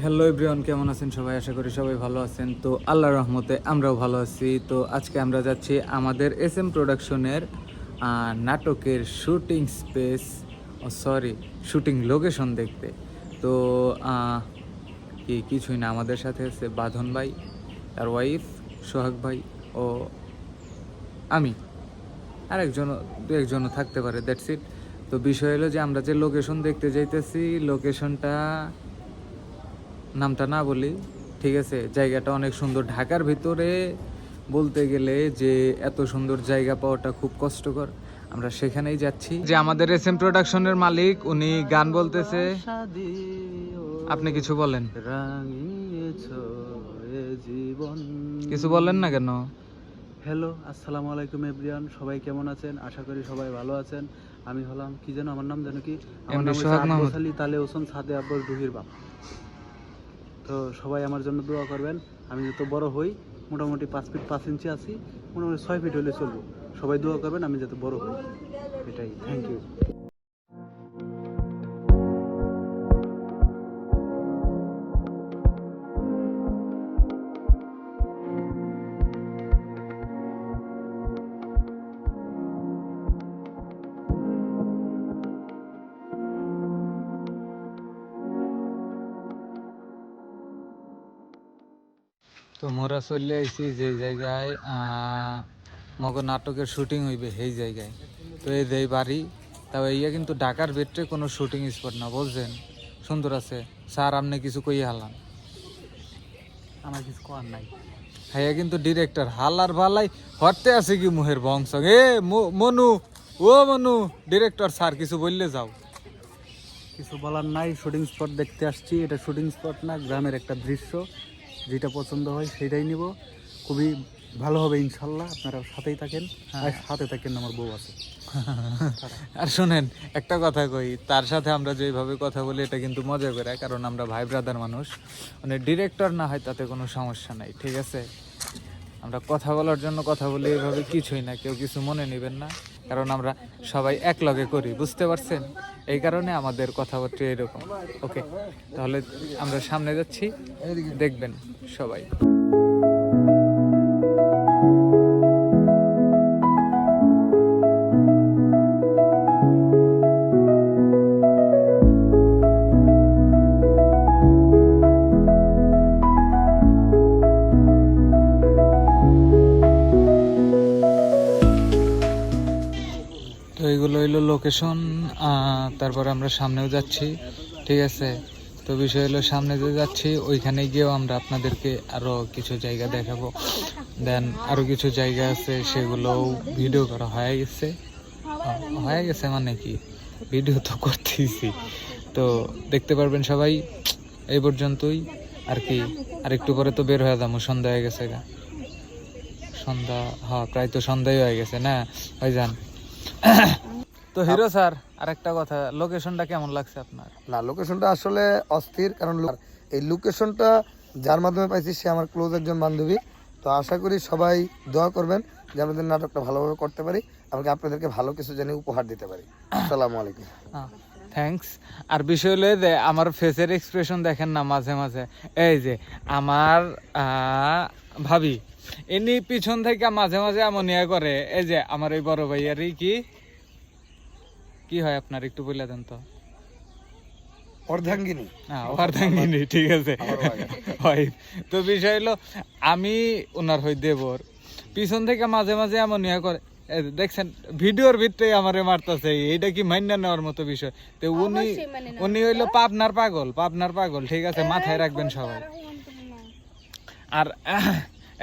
Hello everyone, কেমন আছেন সবাই? আশা করি সবাই ভালো আছেন। তো আল্লাহর রহমতে আমরাও ভালো আছি। তো আজকে আমরা যাচ্ছি আমাদের SM প্রোডাকশনের নাটকের শুটিং স্পেস শুটিং লোকেশন দেখতে। তো কিছুই না, আমাদের সাথে আছে বাঁধন ভাই, তার ওয়াইফ সোহাগ ভাই ও আমি, আর দু একজনও থাকতে পারে, দ্যাটস ইট। তো বিষয় হলো যে আমরা যে লোকেশন দেখতে যাইতেছি, লোকেশনটা নামটা না বলি, ঠিক আছে? জায়গাটা অনেক সুন্দর। ঢাকার ভিতরে বলতে গেলে যে এত সুন্দর জায়গা পাওয়াটা খুব কষ্টকর। আমরা সেখানেই যাচ্ছি। যে আমাদের SM প্রোডাকশনের মালিক, উনি গান বলতেছে। আপনি কিছু বলেন। কিছু বলেন না কেন? হ্যালো, আসসালামু আলাইকুম এভরিওয়ান। সবাই কেমন আছেন? আশা করি সবাই ভালো আছেন। আমি হলাম কি যেন, আমার নাম জানো কি? আমার নাম হচ্ছে আব্বাস আলী তালে হোসেন সাদে আব্বাস ডুহির বাপ। তো সবাই আমার জন্য দোয়া করবেন। আমি যত বড় হই, মোটামুটি 5 ফিট 5 ইঞ্চি আছি, মোটামুটি 6 ফিট হলে চলবো। সবাই দোয়া করবেন আমি যাতে বড় হই, এটাই। Thank you. তো মোরা চলে আইছি যে জায়গায় মগ নাটকের শুটিং হইবে, সেই জায়গায়। তো এই যে বাড়ি, তাও ইয়া কিন্তু ঢাকার ভিতরে কোনো শুটিং স্পট না, বুঝছেন? সুন্দর আছে। স্যার, আপনি কিছু কইয়া হালান। আমার কিছু করার নাই। হ্যাঁ, কিন্তু ডিরেক্টর হালার ভালাই হরতে আছে কি মুহের বংশ। মনু, ও মনু, ডিরেক্টর স্যার কিছু বললে যাও। কিছু বলার নাই। শুটিং স্পট দেখতে আসছি। এটা শুটিং স্পট না, গ্রামের একটা দৃশ্য। যেটা পছন্দ হয় সেটাই নিব। খুবই ভালো হবে ইনশাল্লাহ। আপনারা সাথেই থাকেন। আর সাথে থাকেন, আমার বউ আছে। আর শোনেন, একটা কথা কই, তার সাথে আমরা যেভাবে কথা বলি এটা কিন্তু মজা করে, কারণ আমরা ভাই ব্রাদার মানুষ। মানে ডিরেক্টর না হয় তাতে কোনো সমস্যা নাই, ঠিক আছে? আমরা কথা বলার জন্য কথা বলি, এইভাবে কিছুই না, কেউ কিছু মনে নেবেন না, কারণ আমরা সবাই এক লগে করি, বুঝতে পারছেন? এই কারণে আমাদের কথাবার্তা এরকম। ওকে, তাহলে আমরা সামনে যাচ্ছি, দেখবেন সবাই। তো এইগুলো হইলো লোকেশন। তারপর আমরা সামনেও যাচ্ছি, ঠিক আছে? তো বিষয় হলো, সামনে যে যাচ্ছি ওইখানে গিয়েও আমরা আপনাদেরকে আরও কিছু জায়গা দেখাবো। দেন আরও কিছু জায়গা আছে, সেগুলোও ভিডিও করা হয়ে গেছে মানে কি, ভিডিও তো করতেইছি। তো দেখতে পারবেন সবাই। এই পর্যন্তই আর কি। আর একটু পরে তো বের হয়ে যাবো, সন্ধ্যা হয়ে গেছে গা। সন্ধ্যা, হ্যাঁ প্রায় তো সন্ধ্যাই হয়ে গেছে না ভাই যান। তো হিরো স্যার, আরেকটা কথা, লোকেশনটা কেমন লাগছে আপনার? না, লোকেশনটা আসলে অস্থির। কারণ এই লোকেশনটা যার মাধ্যমে পাইছি সে আমার ক্লোজ একজন বান্ধবী। তো আশা করি সবাই দোয়া করবেন যে আমাদের নাটকটা ভালোভাবে করতে পারি, আমাকে আপনাদেরকে ভালো কিছু জানি উপহার দিতে পারি। আসসালামু আলাইকুম। থ্যাঙ্কস। আর বিষয় হলো যে আমার ফেসের এক্সপ্রেশন দেখেন না মাঝে মাঝে। এই যে আমার ভাবি, এমনি পিছন থেকে মাঝে মাঝে এমন ইয়ে করে। এই যে আমার এই বড় ভাইয়ারই কি হয় আপনার, একটু বলে দেন তো। অর্ধাঙ্গিনী। অর্ধাঙ্গিনী, ঠিক আছে। তো বিষয় হলো, আমি ওনার হই দেবর, পিছন থেকে মাঝে মাঝে এমন ইয়ে করে। দেখছেন ভিডিওর ভিতরে আমারে মারতেছে, এইটা কি মাইনা নেওয়ার মতো বিষয়? তো উনি হইলো পাবনার পাগল, ঠিক আছে? মাথায় রাখবেন সবাই। আর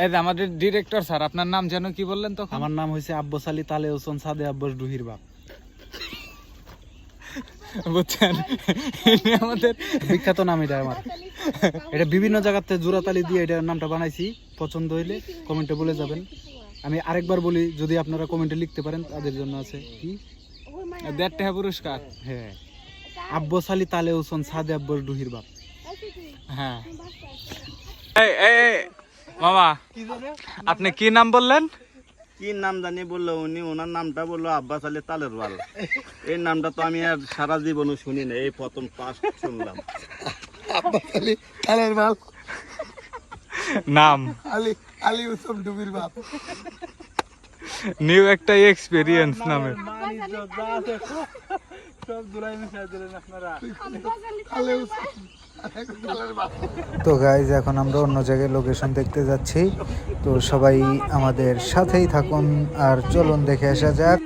এই যে আমাদের ডিরেক্টর স্যার, আপনার নাম যেন কি বললেন তখন? আমার নাম হয়েছে আব্বাস আলী তালে হোসেন সাদে আব্বাস ডুহির বাপ। বুঝছেন, আমাদের বিখ্যাত নাম এটা আমার। এটা বিভিন্ন জায়গাতে জোড়াতালি দিয়ে এটার নামটা বানাইছি। পছন্দ হইলে কমেন্টে বলে যাবেন। আমি আরেকবার বলি, যদি আপনারা কমেন্টে লিখতে পারেন তাদের জন্য আছে কি 1.5 টাকা পুরস্কার। হ্যাঁ, আব্বাস আলী তালে হোসেন সাদে আব্বাস ডুহির বাপ। হ্যাঁ, মামা আপনি কি নাম বললেন? কি নাম জানি বললো উনি, ওনার নামটা বললো আব্বাস আলী তালেরওয়াল। এই নামটা তো আমি আর সারা জীবনও শুনি না, এই প্রথম ফার্স্ট শুনলাম। আব্বাস আলী তালের বাপ, নাম আলী আলী উসম ডুবির বাপ। নিউ একটা এক্সপেরিয়েন্স নামে। সব দুলাই মিশাই দিলেন আপনারা। আলী উসম তালের বাপ। তো গাইজ এখন আমরা অন্য জায়গায় লোকেশন দেখতে যাচ্ছি, তো সবাই আমাদের সাথেই থাকুন আর চলুন দেখে আসা যাক।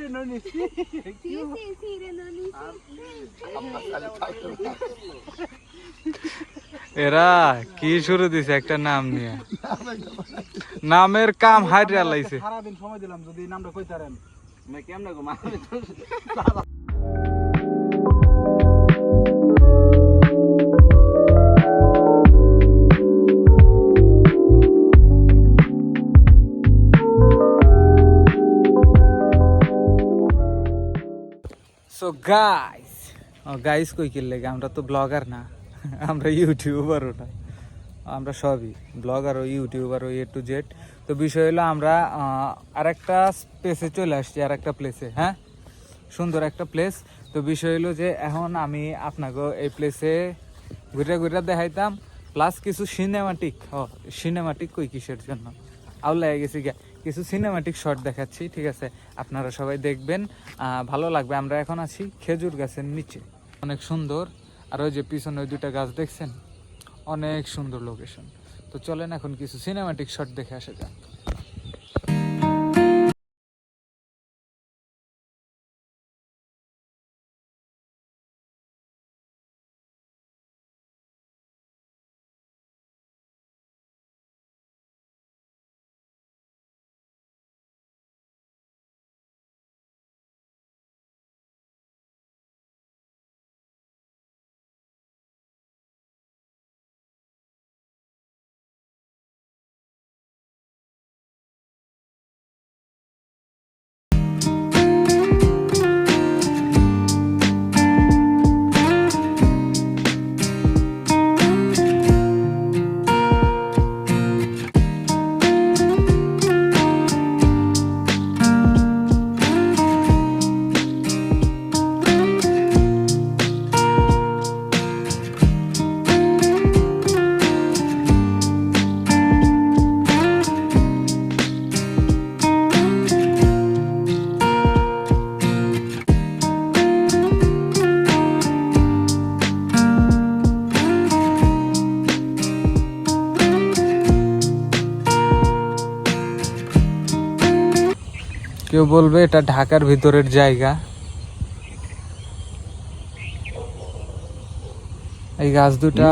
এরা কি শুরু দিছে একটা নাম নিয়ে, নামের কাম হাইরা লাইছে। সারাদিন সময় দিলাম, যদি নামটা কইতারেন কেমন গো সো গাইস কই কি লাগে, আমরা তো ব্লগার না, আমরা ইউটিউবার। ওটা আমরা সবই blogger O YouTuber O A to Z. তো বিষয় হলো আমরা আরেকটা স্পেসে চলে আসছি, আর একটা প্লেসে। হ্যাঁ, সুন্দর একটা প্লেস। তো বিষয় হলো যে এখন আমি আপনাকে এই প্লেসে ঘুরে ঘুরে দেখাইতাম, প্লাস কিছু সিনেমাটিক কই কিসের জন্য আউলাই গেছি গিয়া, কিছু সিনেমাটিক শট দেখাচ্ছি, ঠিক আছে? আপনারা সবাই দেখবেন, ভালো লাগবে। আমরা এখন আছি খেজুর গাছের নিচে, অনেক সুন্দর। আর ওই যে পিছনে ওই দুটা গাছ দেখছেন, অনেক সুন্দর লোকেশন। তো চলেন এখন কিছু সিনেমাটিক শট দেখে আসা যাক। কেউ বলবে এটা ঢাকার ভিতরের জায়গা। এই গাছ দুটা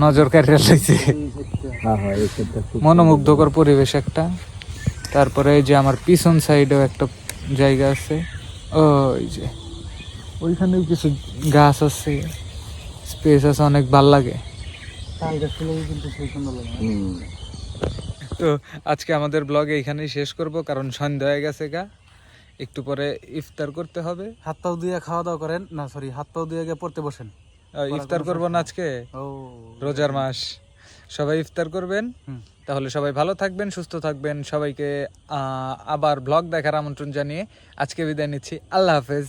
নজর কাটিয়ে লাগছে, মনোমুগ্ধকর পরিবেশ একটা। তারপরে এই যে আমার পিছন সাইডেও একটা জায়গা আছে, ওই যে ওইখানেও কিছু গাছ আছে, স্পেস আছে, অনেক ভাল লাগে। তো আজকে আমাদের ব্লগ এইখানেই শেষ করব, কারণ সন্ধ্যা হয়ে গেছে গা, একটু পরে ইফতার করতে হবে। হাত পাও দিয়ে খাওয়া দাওয়া করেন না, সরি, হাত পাও দিয়ে গিয়ে পড়তে বসেন। ইফতার করবো না আজকে, ও রোজার মাস, সবাই ইফতার করবেন। তাহলে সবাই ভালো থাকবেন, সুস্থ থাকবেন। সবাইকে আবার ব্লগ দেখার আমন্ত্রণ জানিয়ে আজকে বিদায় নিচ্ছি। আল্লাহ হাফেজ।